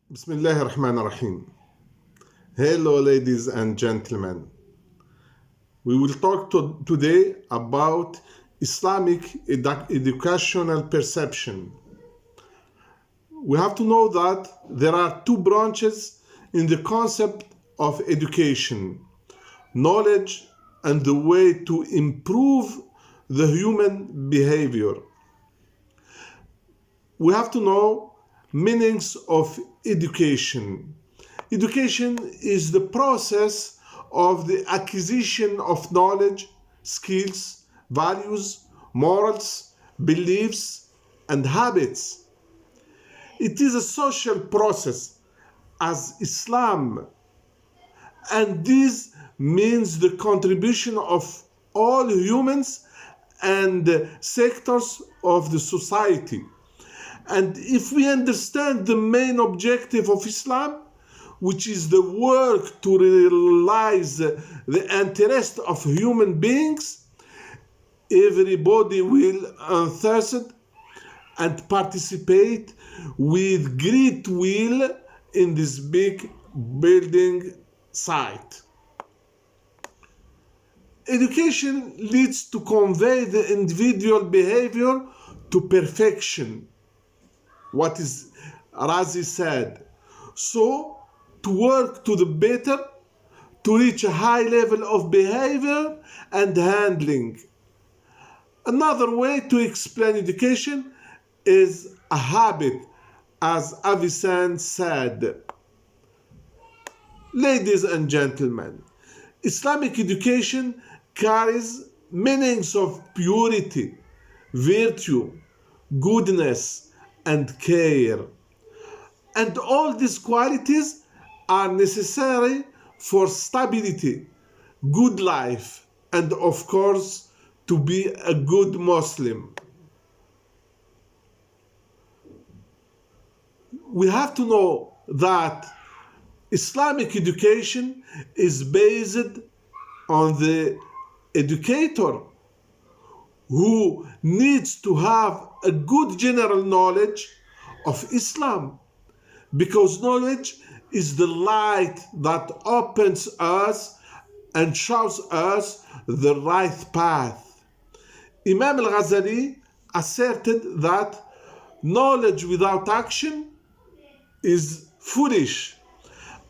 Bismillah ar-Rahman ar-Rahim. Hello, ladies and gentlemen. We will talk today about Islamic educational perception. We have to know that there are two branches in the concept of education: knowledge and the way to improve the human behavior. We have to know meanings of education. Education is the process of the acquisition of knowledge, skills, values, morals, beliefs, and habits. It is a social process as Islam, and this means the contribution of all humans and sectors of the society. And if we understand the main objective of Islam, which is the work to realize the interest of human beings, everybody will thirst and participate with great will in this big building site. Education leads to convey the individual behavior to perfection. What is Razi said. So, to work to the better, to reach a high level of behavior and handling. Another way to explain education is a habit, as Avicenne said. Ladies and gentlemen, Islamic education carries meanings of purity, virtue, goodness, and care. And all these qualities are necessary for stability, good life, and of course, to be a good Muslim. We have to know that Islamic education is based on the educator who needs to have a good general knowledge of Islam, because knowledge is the light that opens us and shows us the right path. Imam al-Ghazali asserted that knowledge without action is foolish,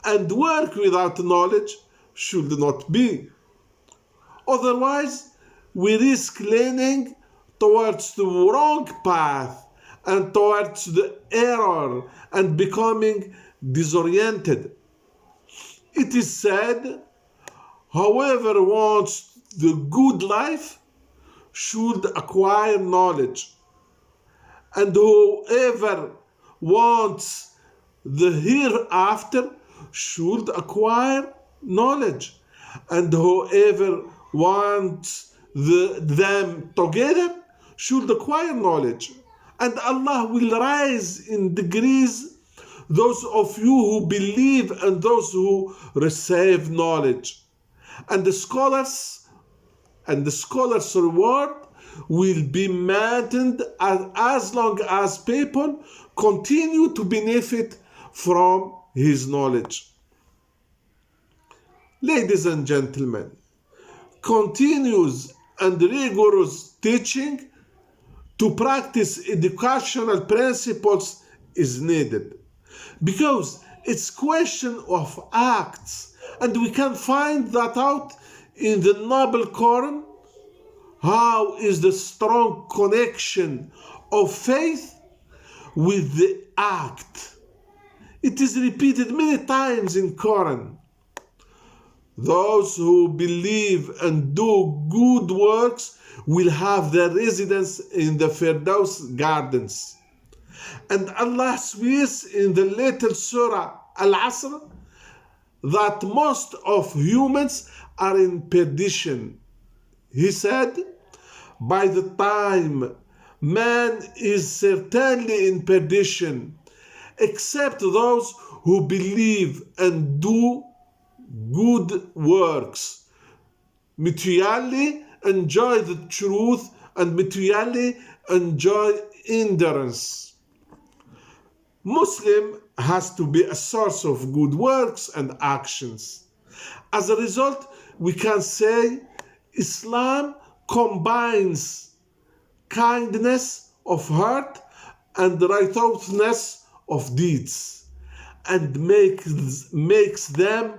and work without knowledge should not be. Otherwise, we risk leaning towards the wrong path and towards the error and becoming disoriented. It is said, whoever wants the good life should acquire knowledge, and whoever wants the hereafter should acquire knowledge, and whoever wants them together should acquire knowledge. And Allah will rise in degrees those of you who believe and those who receive knowledge. And the scholars' reward will be maintained as long as people continue to benefit from his knowledge. Ladies and gentlemen, continuous and rigorous teaching to practice educational principles is needed, because it's question of acts, and we can find that out in the Noble Quran. How is the strong connection of faith with the act? It is repeated many times in Quran. Those who believe and do good works will have their residence in the Firdaus gardens. And Allah swears in the little surah Al-Asr that most of humans are in perdition. He said, by the time man is certainly in perdition, except those who believe and do good works, mutually enjoy the truth and mutually enjoy endurance. Muslim has to be a source of good works and actions. As a result, we can say Islam combines kindness of heart and righteousness of deeds and makes them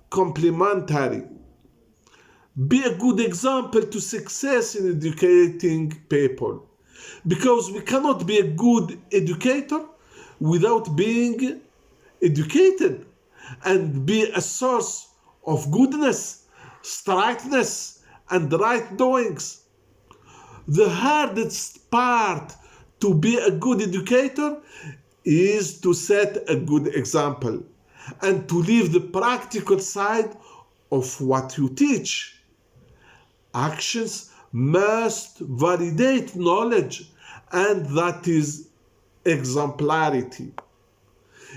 complementary. Be a good example to success in educating people, because we cannot be a good educator without being educated, and be a source of goodness, straightness, and right doings. The hardest part to be a good educator is to set a good example and to leave the practical side of what you teach. Actions must validate knowledge, and that is exemplarity.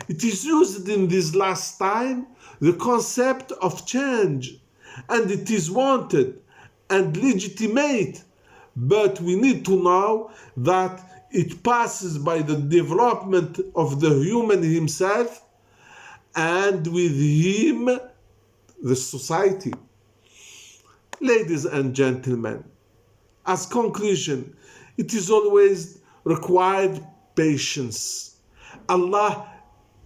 It is used in this last time the concept of change, and it is wanted and legitimate, but we need to know that it passes by the development of the human himself, and with him the society. Ladies and gentlemen, as conclusion, it is always required patience. Allah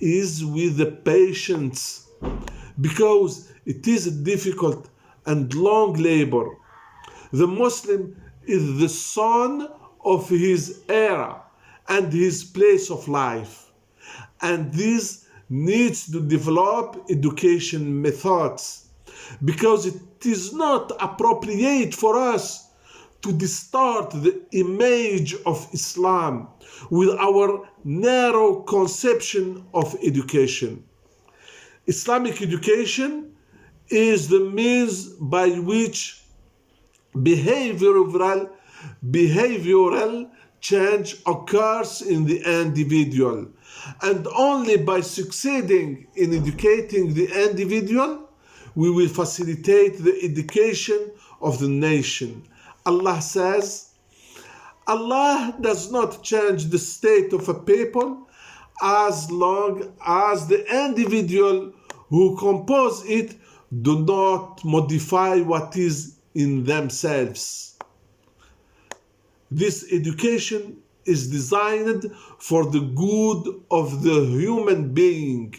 is with the patience, because it is a difficult and long labor. The Muslim is the son of his era and his place of life, and this needs to develop education methods, because it is not appropriate for us to distort the image of Islam with our narrow conception of education. Islamic education is the means by which behavioral change occurs in the individual, and only by succeeding in educating the individual we will facilitate the education of the nation. Allah says, Allah does not change the state of a people as long as the individual who compose it do not modify what is in themselves. This education is designed for the good of the human being.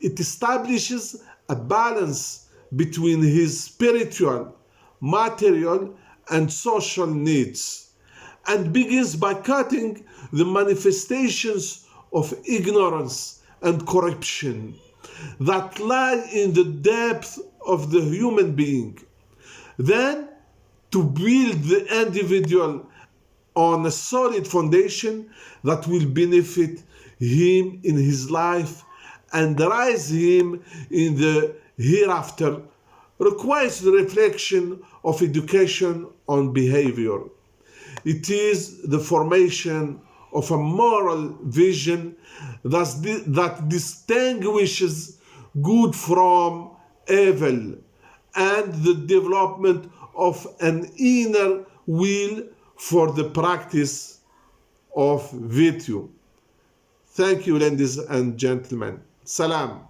It establishes a balance between his spiritual, material, and social needs, and begins by cutting the manifestations of ignorance and corruption that lie in the depth of the human being. Then, to build the individual on a solid foundation that will benefit him in his life and raise him in the hereafter, requires the reflection of education on behavior. It is the formation of a moral vision that distinguishes good from evil, and the development of an inner will for the practice of virtue. Thank you, ladies and gentlemen. Salam.